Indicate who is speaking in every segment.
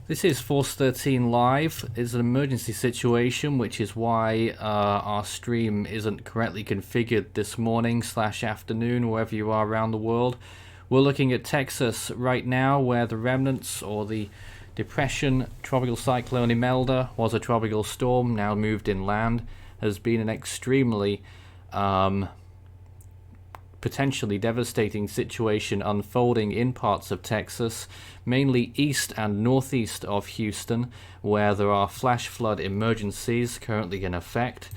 Speaker 1: This is Force 13 Live. It's an emergency situation, which is why our stream isn't correctly configured this morning / afternoon, wherever you are around the world. We're looking at Texas right now, where the remnants or the depression, tropical cyclone Imelda, was a tropical storm, now moved inland, has been an extremely potentially devastating situation unfolding in parts of Texas, mainly east and northeast of Houston, where there are flash flood emergencies currently in effect,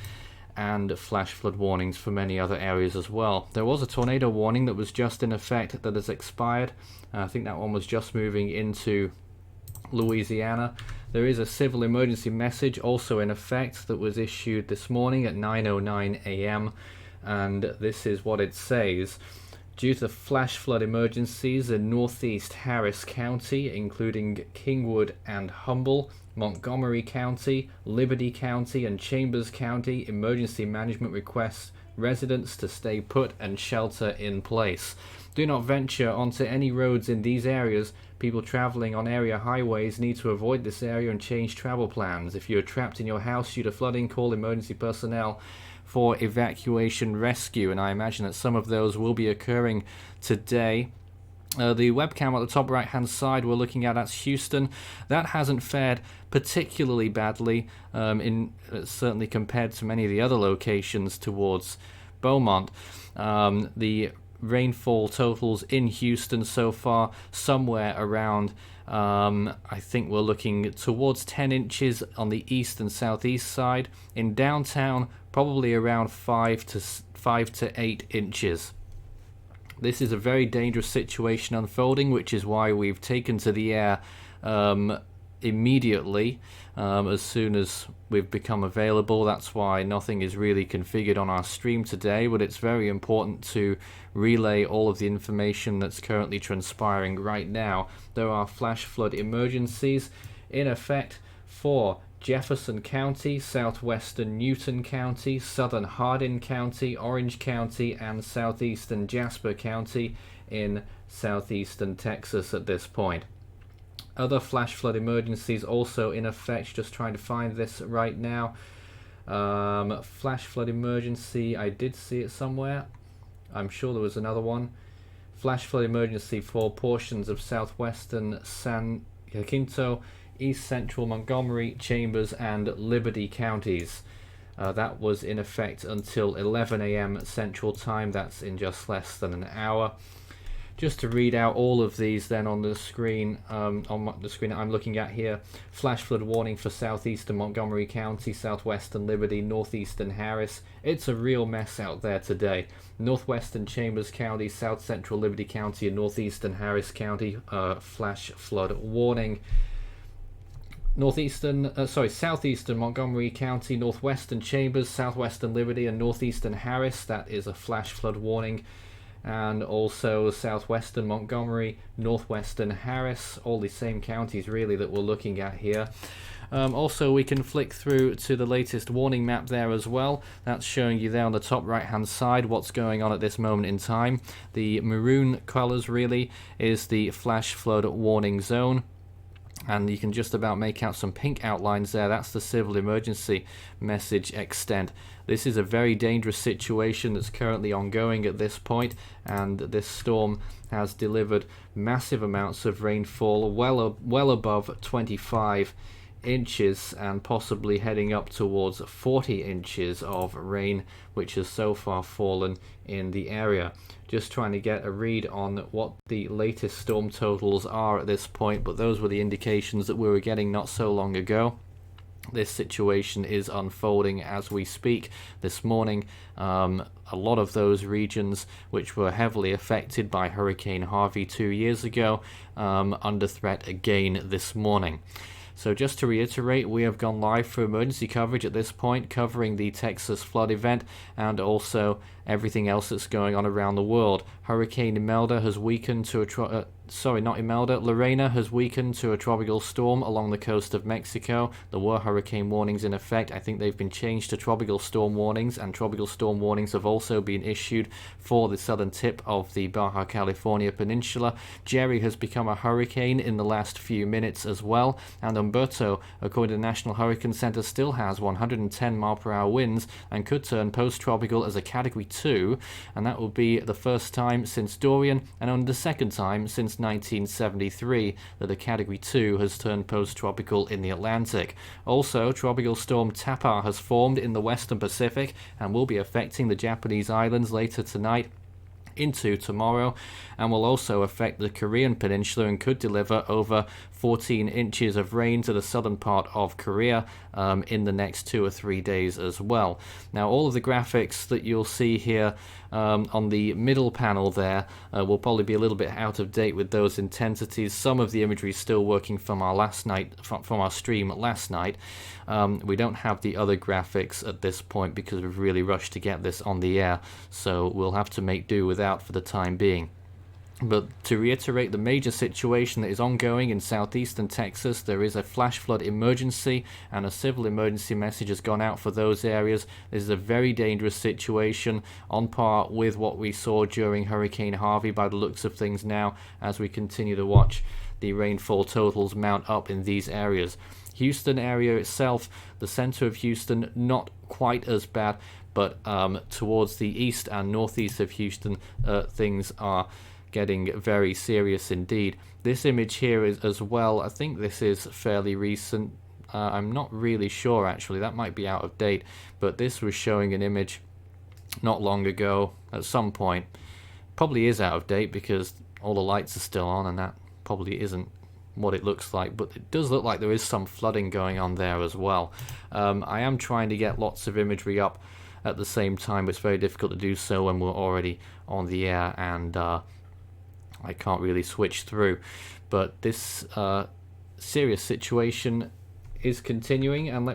Speaker 1: and flash flood warnings for many other areas as well. There was a tornado warning that was just in effect that has expired. I think that one was just moving into Louisiana. There is a civil emergency message also in effect that was issued this morning at 9:09 a.m. and this is what it says. Due to flash flood emergencies in northeast Harris County, including Kingwood and Humble, Montgomery County, Liberty County, and Chambers County, emergency management requests residents to stay put and shelter in place. Do not venture onto any roads in these areas. People traveling on area highways need to avoid this area and change travel plans. If you are trapped in your house due to flooding, call emergency personnel for evacuation rescue, and I imagine that some of those will be occurring today. The webcam at the top right hand side we're looking at, that's Houston. That hasn't fared particularly badly, certainly compared to many of the other locations towards Beaumont. The rainfall totals in Houston so far somewhere around I think we're looking towards 10 inches on the east and southeast side. In downtown, probably around 5 to 8 inches. This is a very dangerous situation unfolding, which is why we've taken to the air immediately as soon as we've become available. That's why nothing is really configured on our stream today, but it's very important to relay all of the information that's currently transpiring right now. There are flash flood emergencies in effect for Jefferson County, southwestern Newton County, southern Hardin County, Orange County, and southeastern Jasper County in southeastern Texas at this point. Other flash flood emergencies also in effect, just trying to find this right now. Flash flood emergency, I did see it somewhere. I'm sure there was another one. Flash flood emergency for portions of southwestern San Jacinto, east central Montgomery, Chambers, and Liberty counties. That was in effect until 11 a.m. Central Time. That's in just less than an hour. Just to read out all of these then on the screen, on the screen I'm looking at here. Flash flood warning for southeastern Montgomery County, southwestern Liberty, northeastern Harris. It's a real mess out there today. Northwestern Chambers County, south central Liberty County, and northeastern Harris County, flash flood warning. Southeastern Montgomery County, northwestern Chambers, southwestern Liberty, and northeastern Harris. That is a flash flood warning. And also southwestern Montgomery, northwestern Harris, all the same counties really that we're looking at here. Also, we can flick through to the latest warning map there as well. That's showing you there on the top right hand side what's going on at this moment in time. The maroon colors really is the flash flood warning zone, and you can just about make out some pink outlines there. That's the civil emergency message extent. This is a very dangerous situation that's currently ongoing at this point, and this storm has delivered massive amounts of rainfall, well above 25 inches, and possibly heading up towards 40 inches of rain, which has so far fallen in the area. Just trying to get a read on what the latest storm totals are at this point, but those were the indications that we were getting not so long ago. This situation is unfolding as we speak this morning. A lot of those regions which were heavily affected by Hurricane Harvey 2 years ago under threat again this morning. So just to reiterate, we have gone live for emergency coverage at this point, covering the Texas flood event and also everything else that's going on around the world. Hurricane Imelda has weakened to Lorena has weakened to a tropical storm along the coast of Mexico. There were hurricane warnings in effect. I think they've been changed to tropical storm warnings, and tropical storm warnings have also been issued for the southern tip of the Baja California Peninsula. Jerry has become a hurricane in the last few minutes as well, and Humberto, according to the National Hurricane Center, still has 110 mile per hour winds and could turn post-tropical as a Category 2, and that will be the first time since Dorian and only the second time since 1973 that a Category 2 has turned post-tropical in the Atlantic. Also, Tropical Storm Tapah has formed in the western Pacific and will be affecting the Japanese islands later tonight into tomorrow, and will also affect the Korean peninsula and could deliver over 14 inches of rain to the southern part of Korea in the next 2 or 3 days as well. Now, all of the graphics that you'll see here on the middle panel there will probably be a little bit out of date with those intensities. Some of the imagery is still working from our our stream last night. We don't have the other graphics at this point because we've really rushed to get this on the air, so we'll have to make do without for the time being. But to reiterate the major situation that is ongoing in southeastern Texas, there is a flash flood emergency, and a civil emergency message has gone out for those areas. This is a very dangerous situation, on par with what we saw during Hurricane Harvey by the looks of things now, as we continue to watch the rainfall totals mount up in these areas. Houston area itself, the center of Houston, not quite as bad, but towards the east and northeast of Houston, things are getting very serious indeed. This image here is as well, I think this is fairly recent. I'm not really sure actually, that might be out of date, but this was showing an image not long ago at some point. Probably is out of date because all the lights are still on, and that probably isn't what it looks like, but it does look like there is some flooding going on there as well. I am trying to get lots of imagery up at the same time, but it's very difficult to do so when we're already on the air, and I can't really switch through. But this serious situation is continuing, and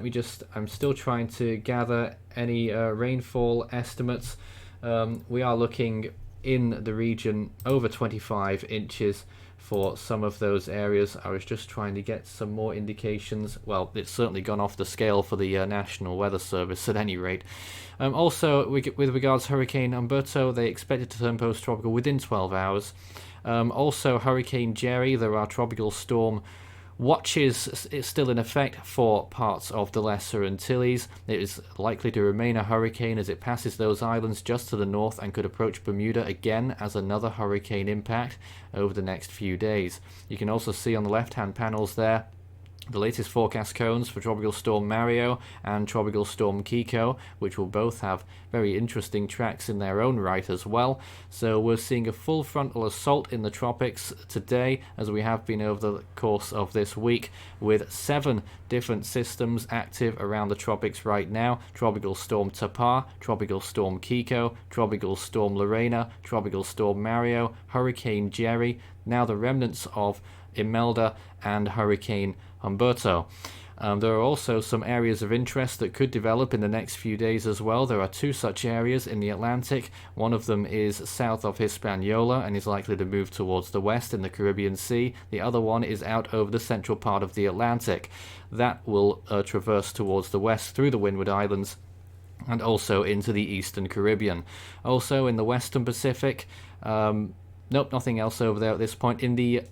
Speaker 1: I'm still trying to gather any rainfall estimates. We are looking in the region over 25 inches for some of those areas. I was just trying to get some more indications. Well, it's certainly gone off the scale for the National Weather Service at any rate. Also, with regards to Hurricane Humberto, they expect it to turn post-tropical within 12 hours. Also, Hurricane Jerry, there are tropical storm watches is still in effect for parts of the Lesser Antilles. It is likely to remain a hurricane as it passes those islands just to the north and could approach Bermuda again as another hurricane impact over the next few days. You can also see on the left-hand panels there the latest forecast cones for Tropical Storm Mario and Tropical Storm Kiko, which will both have very interesting tracks in their own right as well. So we're seeing a full frontal assault in the tropics today, as we have been over the course of this week, with 7 different systems active around the tropics right now. Tropical Storm Tapah, Tropical Storm Kiko, Tropical Storm Lorena, Tropical Storm Mario, Hurricane Jerry, now the remnants of Imelda, and Hurricane Humberto. There are also some areas of interest that could develop in the next few days as well. There are 2 such areas in the Atlantic. One of them is south of Hispaniola and is likely to move towards the west in the Caribbean Sea. The other one is out over the central part of the Atlantic. That will traverse towards the west through the Windward Islands and also into the eastern Caribbean. Also in the western Pacific, nope, nothing else over there at this point. In the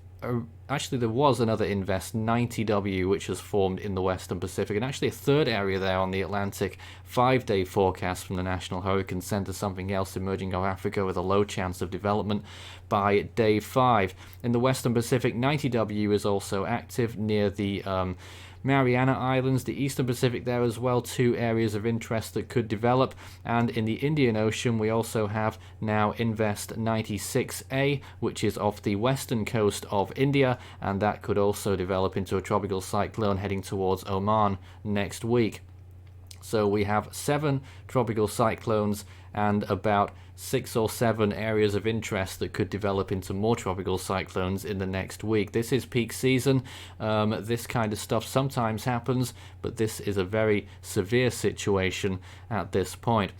Speaker 1: actually, there was another Invest 90W which has formed in the Western Pacific, and actually a third area there on the Atlantic. 5-day forecast from the National Hurricane Center, something else emerging off Africa with a low chance of development by day 5. In the Western Pacific, 90W is also active near the Mariana Islands, the Eastern Pacific there as well, 2 areas of interest that could develop. And in the Indian Ocean, we also have now Invest 96A, which is off the western coast of India, and that could also develop into a tropical cyclone heading towards Oman next week. So we have 7 tropical cyclones and about 6 or 7 areas of interest that could develop into more tropical cyclones in the next week. This is peak season. This kind of stuff sometimes happens, but this is a very severe situation at this point.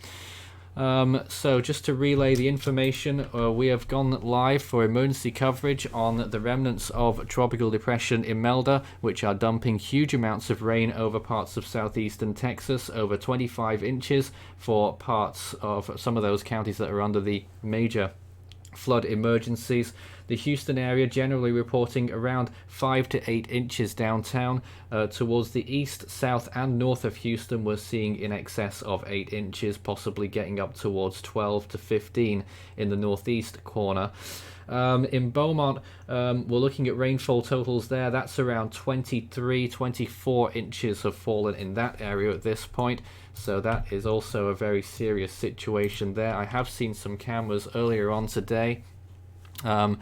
Speaker 1: So just to relay the information, we have gone live for emergency coverage on the remnants of Tropical Depression Imelda, which are dumping huge amounts of rain over parts of southeastern Texas, over 25 inches for parts of some of those counties that are under the major flood emergencies. The Houston area generally reporting around 5 to 8 inches downtown. Towards the east, south and north of Houston, we're seeing in excess of 8 inches, possibly getting up towards 12 to 15 in the northeast corner. In Beaumont, we're looking at rainfall totals there. That's around 23, 24 inches have fallen in that area at this point. So that is also a very serious situation there. I have seen some cameras earlier on today. I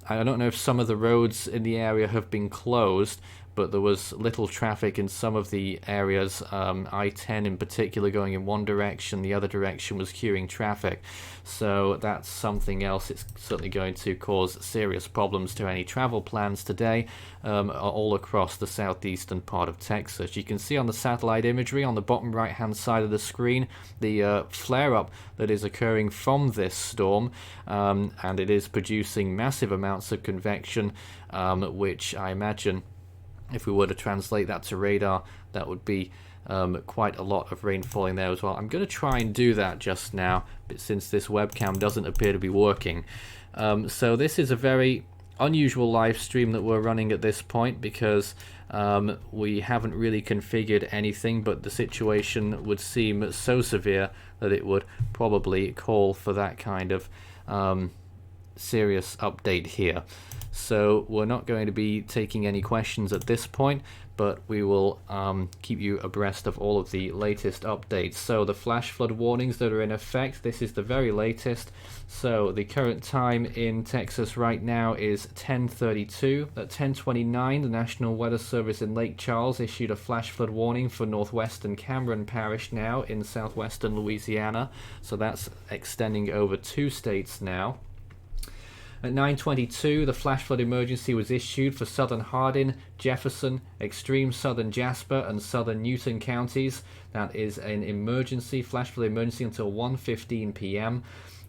Speaker 1: don't know if some of the roads in the area have been closed, but there was little traffic in some of the areas. I-10 in particular going in one direction, the other direction was queuing traffic. So that's something else. It's certainly going to cause serious problems to any travel plans today, all across the southeastern part of Texas. You can see on the satellite imagery on the bottom right hand side of the screen the flare-up that is occurring from this storm, and it is producing massive amounts of convection, which I imagine, if we were to translate that to radar, that would be quite a lot of rain falling there as well. I'm going to try and do that just now, but since this webcam doesn't appear to be working. So this is a very unusual live stream that we're running at this point, because we haven't really configured anything, but the situation would seem so severe that it would probably call for that kind of serious update here. So we're not going to be taking any questions at this point, but we will keep you abreast of all of the latest updates. So the flash flood warnings that are in effect, this is the very latest. So the current time in Texas right now is 10:32. At 10:29, the National Weather Service in Lake Charles issued a flash flood warning for northwestern Cameron Parish now in southwestern Louisiana. So that's extending over 2 states now. At 9:22, the flash flood emergency was issued for southern Hardin, Jefferson, extreme southern Jasper, and southern Newton counties. That is an emergency, flash flood emergency until 1:15 p.m.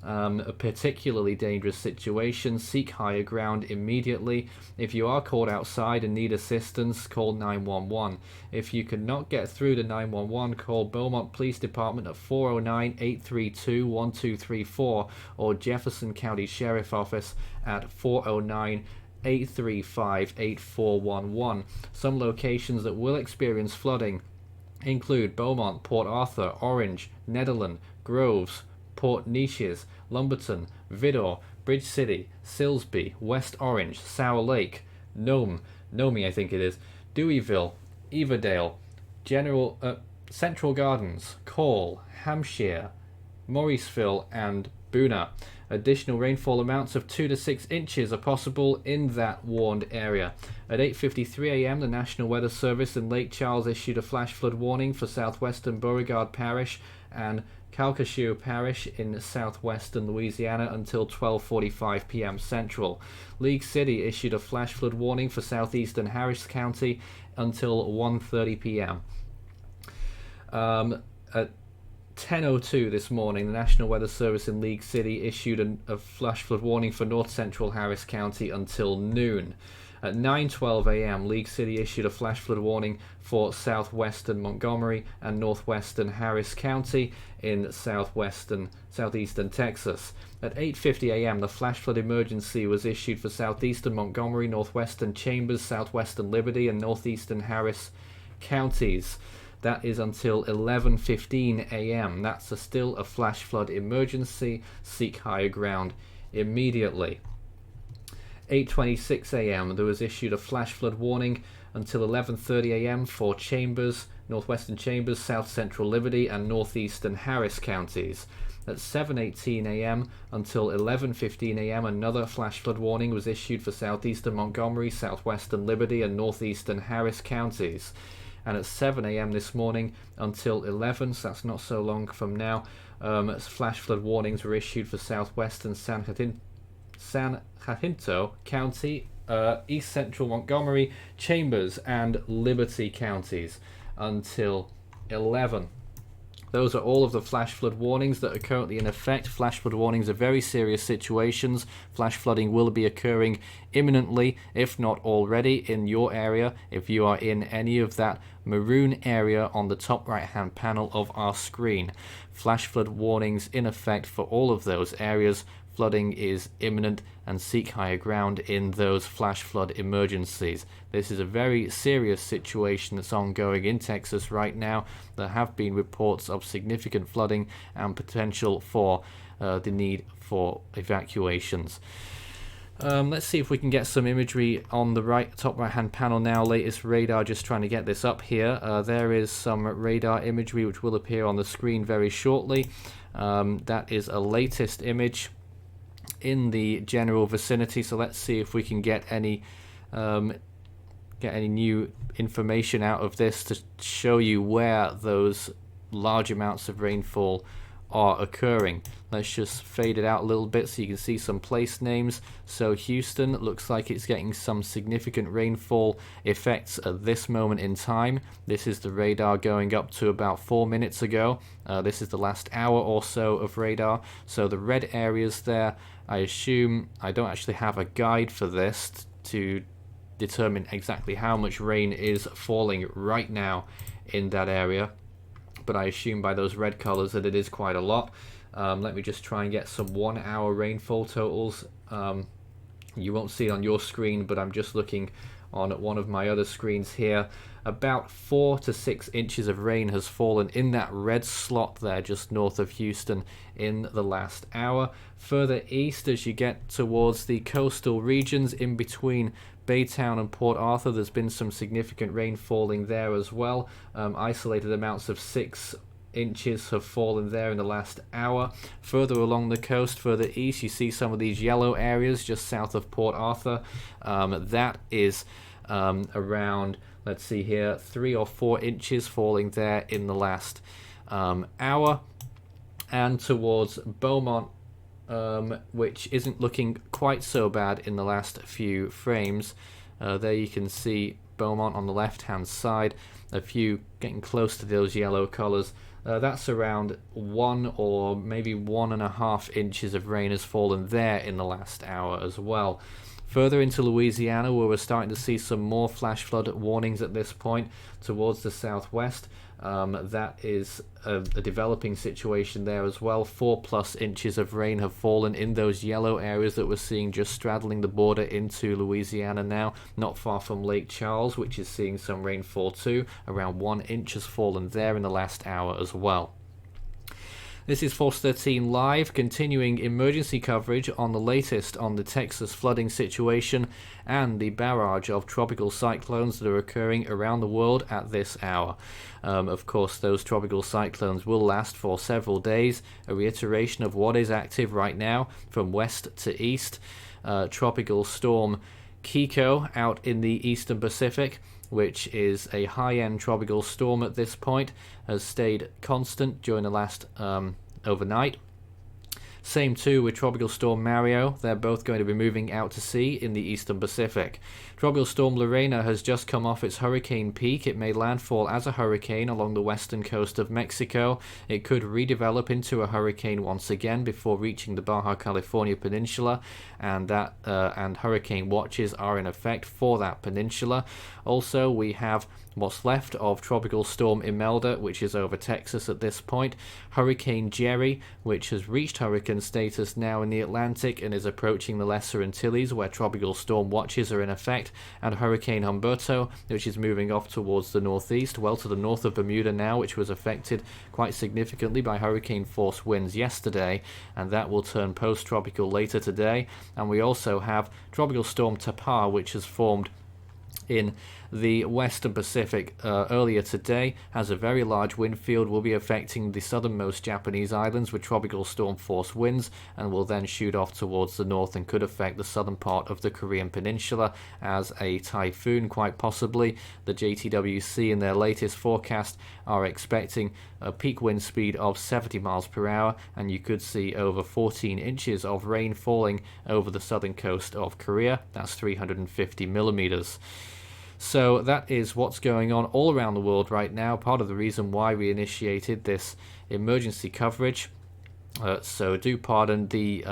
Speaker 1: A particularly dangerous situation. Seek higher ground immediately. If you are caught outside and need assistance, call 911. If you cannot get through to 911, call Beaumont Police Department at 409-832-1234 or Jefferson County Sheriff Office at 409-835-8411. Some locations that will experience flooding include Beaumont, Port Arthur, Orange, Nederland, Groves, Port Neches, Lumberton, Vidor, Bridge City, Silsby, West Orange, Sour Lake, Nomi I think it is, Deweyville, Everdale, Central Gardens, Call, Hampshire, Mauriceville, and Boona. Additional rainfall amounts of 2 to 6 inches are possible in that warned area. At 8:53 a.m., the National Weather Service in Lake Charles issued a flash flood warning for southwestern Beauregard Parish and Calcasieu Parish in southwestern Louisiana until 12:45 p.m. Central. League City issued a flash flood warning for southeastern Harris County until 1:30 p.m. At 10:02 this morning, the National Weather Service in League City issued a flash flood warning for north central Harris County until noon. At 9:12 a.m., League City issued a flash flood warning for southwestern Montgomery and northwestern Harris County in southeastern Texas. At 8:50 a.m., the flash flood emergency was issued for southeastern Montgomery, northwestern Chambers, southwestern Liberty, and northeastern Harris counties. That is until 11:15 a.m. That's still a flash flood emergency. Seek higher ground immediately. 8:26 a.m. there was issued a flash flood warning until 11:30 a.m. for Chambers, northwestern Chambers, south central Liberty, and northeastern Harris counties. At 7:18 a.m. until 11:15 a.m. another flash flood warning was issued for southeastern Montgomery, southwestern Liberty, and northeastern Harris counties. And at 7 a.m. this morning until 11, so that's not so long from now, flash flood warnings were issued for southwestern San Jacinto County, east central Montgomery, Chambers, and Liberty counties until 11. those are all of the flash flood warnings that are currently in effect. Flash flood warnings are very serious situations. Flash flooding will be occurring imminently, if not already, in your area. If you are in any of that maroon area on the top right hand panel of our screen, flash flood warnings in effect for all of those areas. Flooding is imminent, and seek higher ground in those flash flood emergencies. This is a very serious situation that's ongoing in Texas right now. There have been reports of significant flooding and potential for the need for evacuations. Let's see if we can get some imagery on the top right hand panel now. Latest radar, just trying to get this up here. There is some radar imagery which will appear on the screen very shortly. That is a latest image in the general vicinity, so let's see if we can get any new information out of this to show you where those large amounts of rainfall are occurring. Let's just fade it out a little bit so you can see some place names. So Houston looks like it's getting some significant rainfall effects at this moment in time. This is the radar going up to about 4 minutes ago. This is the last hour or so of radar. So the red areas there, I assume, I don't actually have a guide for this to determine exactly how much rain is falling right now in that area, but I assume by those red colors that it is quite a lot. Let me just try and get some 1 hour rainfall totals. You won't see it on your screen, but I'm just looking on one of my other screens here. About 4 to 6 inches of rain has fallen in that red slot there just north of Houston in the last hour. Further east, as you get towards the coastal regions in between Baytown and Port Arthur, there's been some significant rain falling there as well. Isolated amounts of 6 inches have fallen there in the last hour. Further along the coast, further east, you see some of these yellow areas just south of Port Arthur. That is around, let's see here, 3 or 4 inches falling there in the last hour. And towards Beaumont, which isn't looking quite so bad in the last few frames. There you can see Beaumont on the left hand side, a few getting close to those yellow colors. That's around 1 or maybe 1.5 inches of rain has fallen there in the last hour as well. Further into Louisiana, where we're starting to see some more flash flood warnings at this point, towards the southwest, that is a developing situation there as well. 4+ inches of rain have fallen in those yellow areas that we're seeing just straddling the border into Louisiana now, not far from Lake Charles, which is seeing some rainfall too. Around 1 inch has fallen there in the last hour as well. This is Force 13 Live, continuing emergency coverage on the latest on the Texas flooding situation and the barrage of tropical cyclones that are occurring around the world at this hour. Of course, those tropical cyclones will last for several days, a reiteration of what is active right now from west to east. Tropical storm Kiko out in the eastern Pacific, which is a high-end tropical storm at this point, has stayed constant during the last overnight. Same too with Tropical Storm Mario. They're both going to be moving out to sea in the eastern Pacific. Tropical Storm Lorena has just come off its hurricane peak. It made landfall as a hurricane along the western coast of Mexico. It could redevelop into a hurricane once again before reaching the Baja California Peninsula, and hurricane watches are in effect for that peninsula. Also, we have what's left of Tropical Storm Imelda, which is over Texas at this point. Hurricane Jerry, which has reached hurricane status now in the Atlantic and is approaching the Lesser Antilles, where tropical storm watches are in effect. And Hurricane Humberto, which is moving off towards the northeast, well to the north of Bermuda now, which was affected quite significantly by hurricane force winds yesterday, and that will turn post-tropical later today. And we also have Tropical Storm Tapah, which has formed in the western Pacific earlier today, has a very large wind field, will be affecting the southernmost Japanese islands with tropical storm force winds, and will then shoot off towards the north and could affect the southern part of the Korean peninsula as a typhoon, quite possibly. The JTWC in their latest forecast are expecting a peak wind speed of 70 miles per hour, and you could see over 14 inches of rain falling over the southern coast of Korea. That's 350 millimeters. So that is what's going on all around the world right now, part of the reason why we initiated this emergency coverage. So do pardon the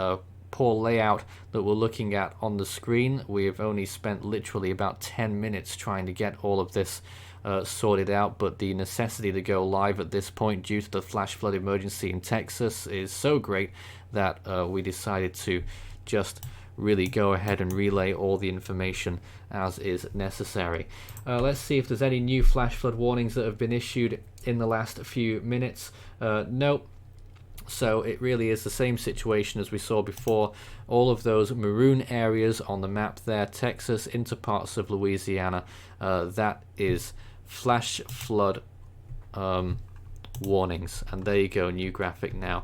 Speaker 1: poor layout that we're looking at on the screen. We've only spent literally about 10 minutes trying to get all of this sorted out, but the necessity to go live at this point due to the flash flood emergency in Texas is so great that we decided to just really go ahead and relay all the information as is necessary. Let's see if there's any new flash flood warnings that have been issued in the last few minutes. Nope. So it really is the same situation as we saw before. All of those maroon areas on the map there, Texas into parts of Louisiana, that is flash flood warnings. And there you go, new graphic now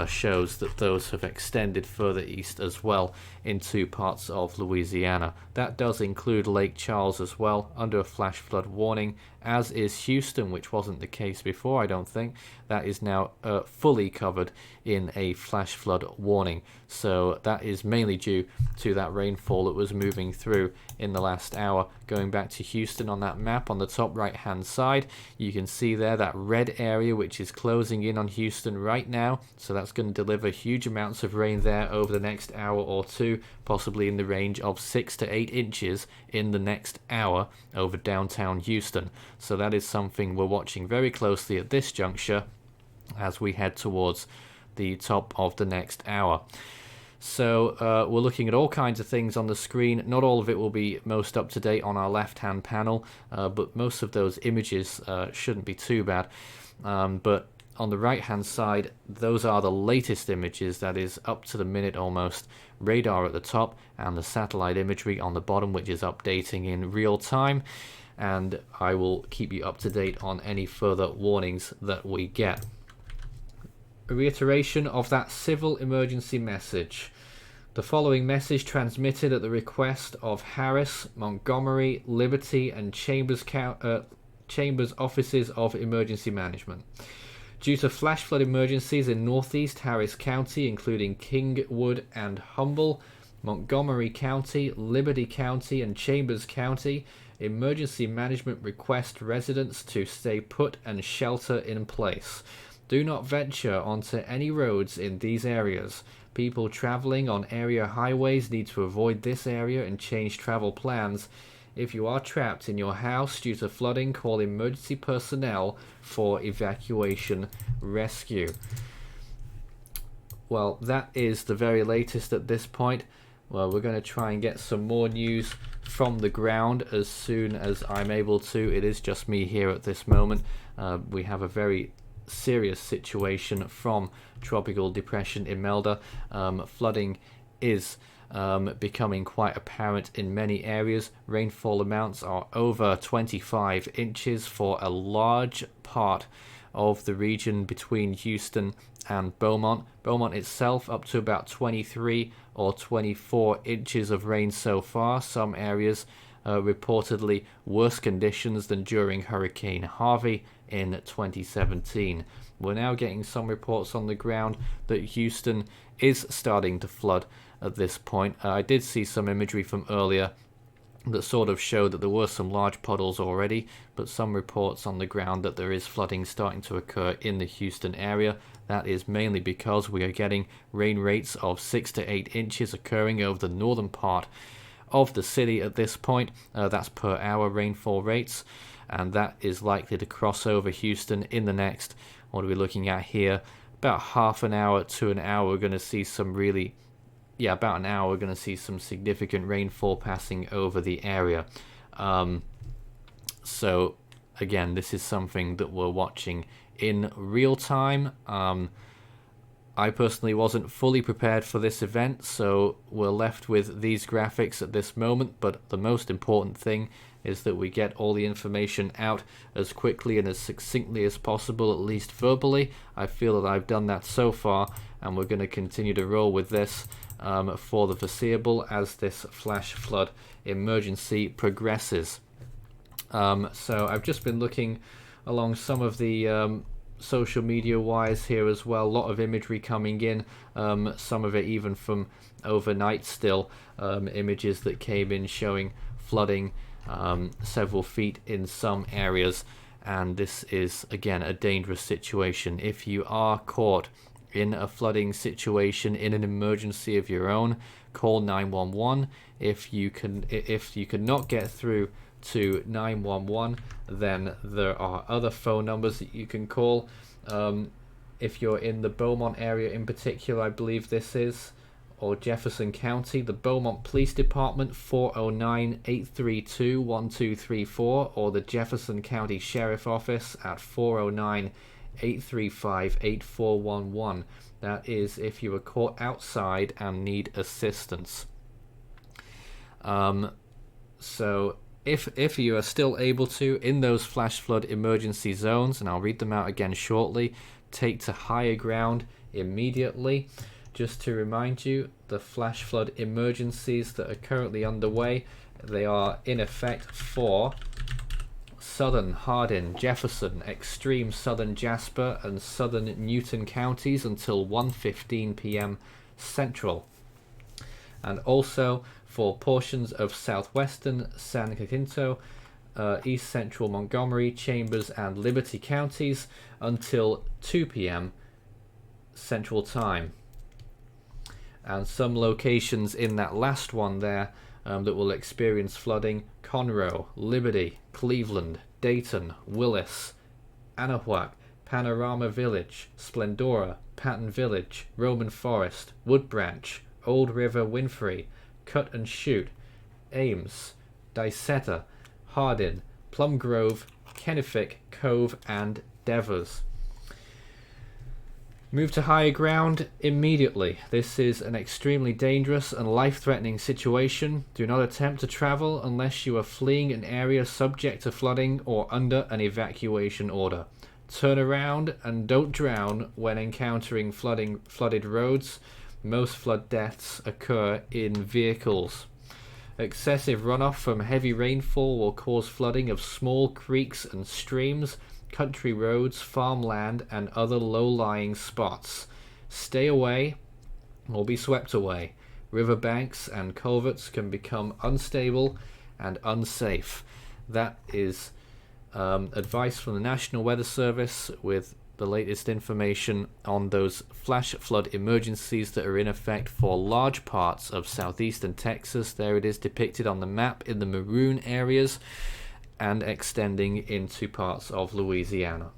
Speaker 1: shows that those have extended further east as well into parts of Louisiana. That does include Lake Charles as well, under a flash flood warning, as is Houston, which wasn't the case before, I don't think. That is now fully covered in a flash flood warning. So that is mainly due to that rainfall that was moving through in the last hour. Going back to Houston on that map on the top right hand side, you can see there that red area which is closing in on Houston right now. So that's going to deliver huge amounts of rain there over the next hour or two, possibly in the range of 6 to 8 inches in the next hour over downtown Houston. So that is something we're watching very closely at this juncture as we head towards the top of the next hour. So we're looking at all kinds of things on the screen. Not all of it will be most up to date on our left hand panel, but most of those images shouldn't be too bad. But on the right hand side, those are the latest images, that is up to the minute almost. Radar at the top and the satellite imagery on the bottom, which is updating in real time. And I will keep you up to date on any further warnings that we get. A reiteration of that civil emergency message. The following message transmitted at the request of Harris, Montgomery, Liberty and Chambers offices of emergency management. Due to flash flood emergencies in northeast Harris County, including Kingwood and Humble, Montgomery County, Liberty County and Chambers County, emergency management request residents to stay put and shelter in place. Do not venture onto any roads in these areas. People traveling on area highways need to avoid this area and change travel plans. If you are trapped in your house due to flooding, call emergency personnel for evacuation rescue. Well, that is the very latest at this point. Well, we're going to try and get some more news from the ground as soon as I'm able to. It is just me here at this moment. We have a very serious situation from Tropical Depression Imelda. Flooding is becoming quite apparent in many areas. Rainfall amounts are over 25 inches for a large part of the region between Houston and Beaumont. Beaumont itself up to about 23 or 24 inches of rain so far. Some areas reportedly worse conditions than during Hurricane Harvey in 2017. We're now getting some reports on the ground that Houston is starting to flood at this point. I did see some imagery from earlier that sort of showed that there were some large puddles already, but some reports on the ground that there is flooding starting to occur in the Houston area. That is mainly because we are getting rain rates of 6 to 8 inches occurring over the northern part of the city at this point. That's per hour rainfall rates, and that is likely to cross over Houston in the next, what are we looking at here, about half an hour to an hour. We're going to see some really, about an hour we're going to see some significant rainfall passing over the area. So again, this is something that we're watching in real time. I personally wasn't fully prepared for this event, so we're left with these graphics at this moment, but the most important thing is that we get all the information out as quickly and as succinctly as possible, at least verbally. I feel that I've done that so far, and we're going to continue to roll with this for the foreseeable as this flash flood emergency progresses. So I've just been looking along some of the social media wires here as well. A lot of imagery coming in, some of it even from overnight still, images that came in showing flooding several feet in some areas, and this is again a dangerous situation. If you are caught in a flooding situation in an emergency of your own, call 911. If you cannot get through to 911, then there are other phone numbers that you can call. If you're in the Beaumont area in particular, I believe this is, or Jefferson County, the Beaumont Police Department, 409-832-1234, or the Jefferson County Sheriff Office at 409-835-8411. That is if you are caught outside and need assistance. So if you are still able to, in those flash flood emergency zones, and I'll read them out again shortly, take to higher ground immediately. Just to remind you, the flash flood emergencies that are currently underway, they are in effect for southern Hardin, Jefferson, extreme southern Jasper, and southern Newton counties until 1:15 p.m. Central. And also for portions of southwestern San Jacinto, east central Montgomery, Chambers, and Liberty counties until 2 p.m. Central Time. And some locations in that last one there that will experience flooding: Conroe, Liberty, Cleveland, Dayton, Willis, Anahuac, Panorama Village, Splendora, Patton Village, Roman Forest, Woodbranch, Old River Winfrey, Cut and Shoot, Ames, Dicetta, Hardin, Plum Grove, Kennefic, Cove, and Devers. Move to higher ground immediately. This is an extremely dangerous and life-threatening situation. Do not attempt to travel unless you are fleeing an area subject to flooding or under an evacuation order. Turn around and don't drown when encountering flooded roads. Most flood deaths occur in vehicles. Excessive runoff from heavy rainfall will cause flooding of small creeks and streams, country roads, farmland, and other low-lying spots. Stay away or be swept away. Riverbanks and culverts can become unstable and unsafe. That is advice from the National Weather Service with the latest information on those flash flood emergencies that are in effect for large parts of southeastern Texas. There it is depicted on the map in the maroon areas, and extending into parts of Louisiana.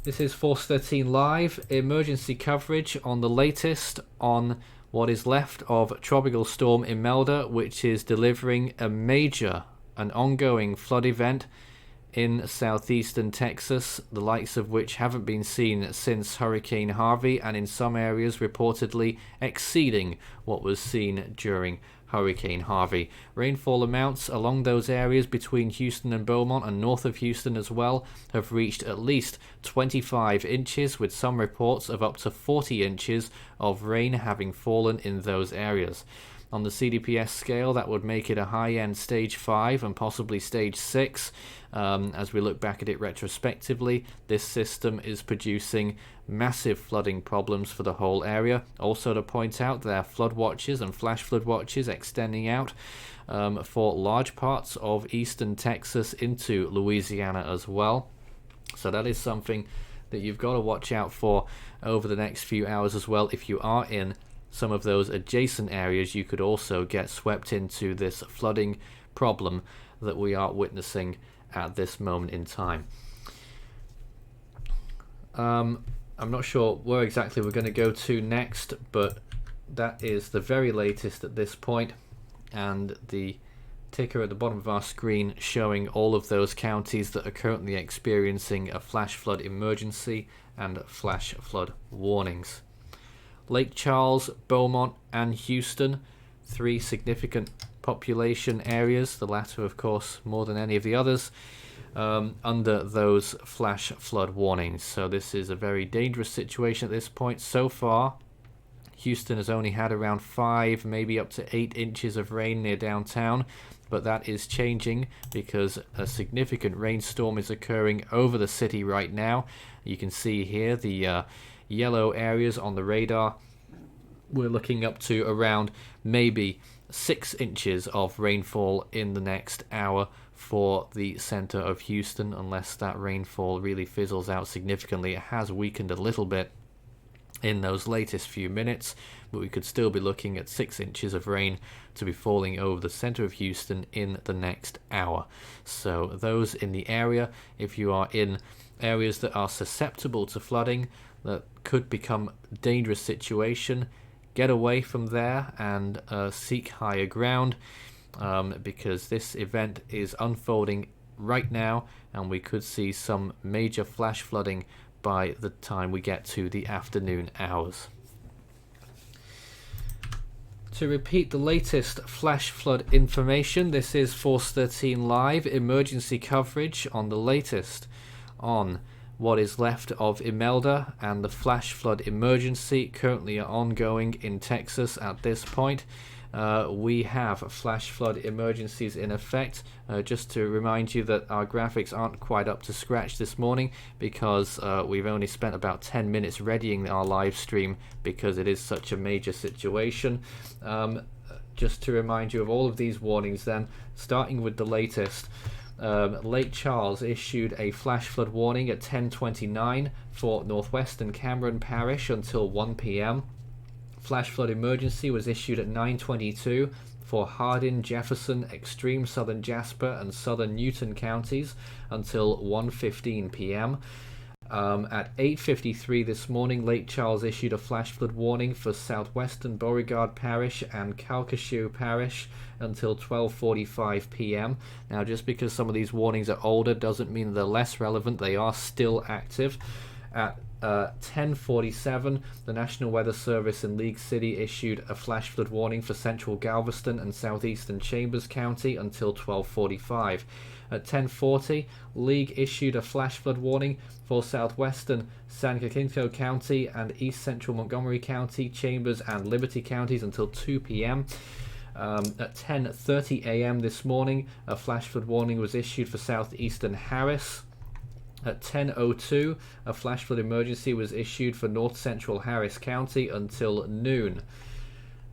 Speaker 1: This is Force 13 Live, emergency coverage on the latest on what is left of Tropical Storm Imelda, which is delivering an ongoing flood event in southeastern Texas, the likes of which haven't been seen since Hurricane Harvey, and in some areas reportedly exceeding what was seen during Hurricane Harvey. Rainfall amounts along those areas between Houston and Beaumont and north of Houston as well have reached at least 25 inches, with some reports of up to 40 inches of rain having fallen in those areas. On the CDPS scale, that would make it a high-end Stage 5 and possibly Stage 6. As we look back at it retrospectively, this system is producing massive flooding problems for the whole area. Also to point out, there are flood watches and flash flood watches extending out for large parts of eastern Texas into Louisiana as well. So that is something that you've got to watch out for over the next few hours as well. If you are in some of those adjacent areas, you could also get swept into this flooding problem that we are witnessing at this moment in time. I'm not sure where exactly we're going to go to next, but that is the very latest at this point, and the ticker at the bottom of our screen showing all of those counties that are currently experiencing a flash flood emergency and flash flood warnings. Lake Charles, Beaumont, and Houston, three significant population areas, the latter of course more than any of the others, under those flash flood warnings. So this is a very dangerous situation at this point. So far, Houston has only had around 5, maybe up to 8 inches of rain near downtown, but that is changing because a significant rainstorm is occurring over the city right now. You can see here the yellow areas on the radar. We're looking up to around maybe 6 inches of rainfall in the next hour for the center of Houston, unless that rainfall really fizzles out significantly. It has weakened a little bit in those latest few minutes, but we could still be looking at 6 inches of rain to be falling over the center of Houston in the next hour. So those in the area, if you are in areas that are susceptible to flooding, that could become a dangerous situation, get away from there and seek higher ground, because this event is unfolding right now, and we could see some major flash flooding by the time we get to the afternoon hours. To repeat the latest flash flood information, this is Force 13 Live emergency coverage on the latest on what is left of Imelda and the flash flood emergency currently ongoing in Texas at this point. We have flash flood emergencies in effect. Just to remind you that our graphics aren't quite up to scratch this morning, because we've only spent about 10 minutes readying our live stream because it is such a major situation. Just to remind you of all of these warnings then, starting with the latest. Lake Charles issued a flash flood warning at 10:29 for northwestern Cameron Parish until 1 p.m. Flash flood emergency was issued at 9:22 for Hardin, Jefferson, extreme southern Jasper and southern Newton counties until 1:15 p.m. At 8:53 this morning, Lake Charles issued a flash flood warning for southwestern Beauregard Parish and Calcasieu Parish until 12:45 p.m. Now, just because some of these warnings are older doesn't mean they're less relevant. They are still active. At 10:47, the National Weather Service in League City issued a flash flood warning for central Galveston and southeastern Chambers County until 12:45. At 10:40, League issued a flash flood warning for southwestern San Jacinto County and east central Montgomery County, Chambers, and Liberty counties until 2 p.m. At 10:30 a.m. this morning, a flash flood warning was issued for southeastern Harris. At 10:02, a flash flood emergency was issued for north central Harris County until noon.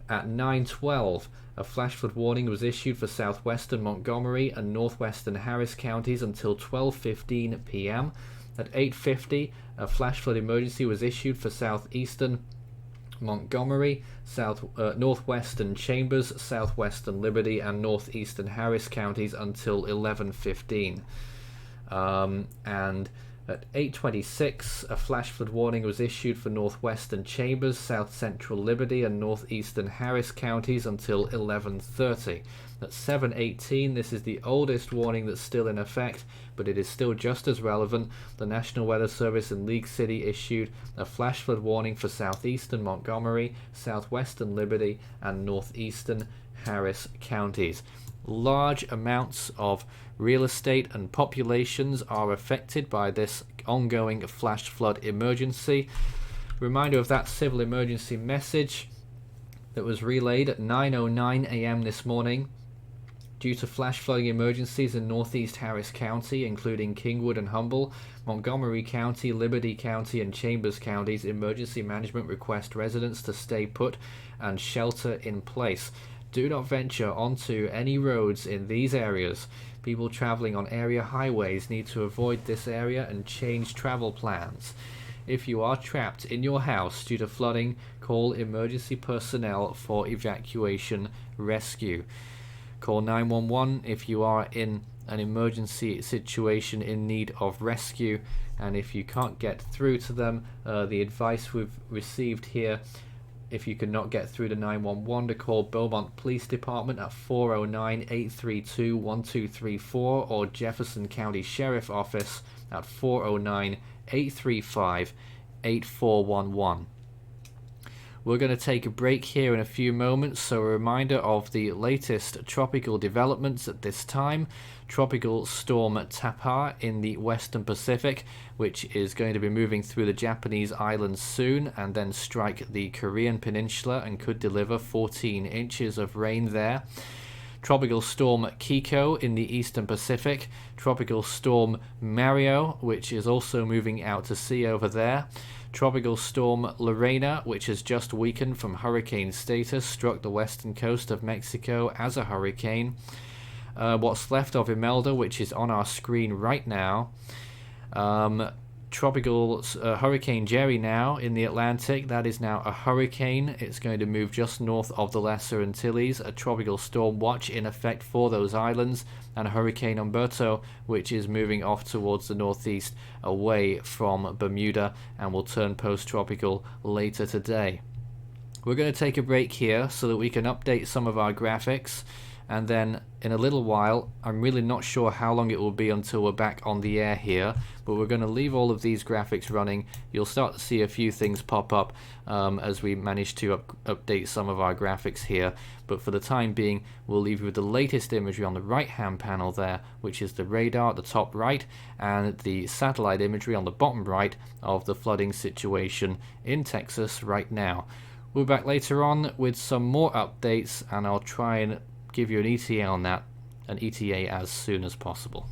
Speaker 1: At 9:12, a flash flood warning was issued for southwestern Montgomery and northwestern Harris counties until 12:15 p.m. At 8:50, a flash flood emergency was issued for southeastern Montgomery, northwestern Chambers, southwestern Liberty, and northeastern Harris counties until 11:15. And at 8:26, a flash flood warning was issued for northwestern Chambers, south central Liberty, and northeastern Harris counties until 11:30. At 7:18, this is the oldest warning that's still in effect, but it is still just as relevant. The National Weather Service in League City issued a flash flood warning for southeastern Montgomery, southwestern Liberty, and northeastern Harris counties. Large amounts of real estate and populations are affected by this ongoing flash flood emergency. Reminder of that civil emergency message that was relayed at 9:09 a.m. this morning. Due to flash flooding emergencies in northeast Harris County, including Kingwood and Humble, Montgomery County, Liberty County, and Chambers counties, emergency management request residents to stay put and shelter in place. Do not venture onto any roads in these areas. People traveling on area highways need to avoid this area and change travel plans. If you are trapped in your house due to flooding, call emergency personnel for evacuation rescue. Call 911 if you are in an emergency situation in need of rescue, and if you can't get through to them, the advice we've received here, if you cannot get through to 911, to call Beaumont Police Department at 409-832-1234 or Jefferson County Sheriff Office at 409-835-8411. We're going to take a break here in a few moments, so a reminder of the latest tropical developments at this time. Tropical storm Tapah in the western Pacific, which is going to be moving through the Japanese islands soon and then strike the Korean peninsula and could deliver 14 inches of rain there. Tropical storm Kiko in the eastern Pacific. Tropical storm Mario, which is also moving out to sea over there. Tropical storm Lorena, which has just weakened from hurricane status, struck the western coast of Mexico as a hurricane. What's left of Imelda, which is on our screen right now. Tropical Hurricane Jerry now in the Atlantic. That is now a hurricane. It's going to move just north of the Lesser Antilles. A tropical storm watch in effect for those islands. And Hurricane Humberto, which is moving off towards the northeast away from Bermuda and will turn post-tropical later today. We're going to take a break here so that we can update some of our graphics. And then in a little while, I'm really not sure how long it will be until we're back on the air here, but we're going to leave all of these graphics running. You'll start to see a few things pop up as we manage to update some of our graphics here. But for the time being, we'll leave you with the latest imagery on the right-hand panel there, which is the radar at the top right, and the satellite imagery on the bottom right of the flooding situation in Texas right now. We'll be back later on with some more updates, and I'll try and give you an ETA on that, an ETA as soon as possible.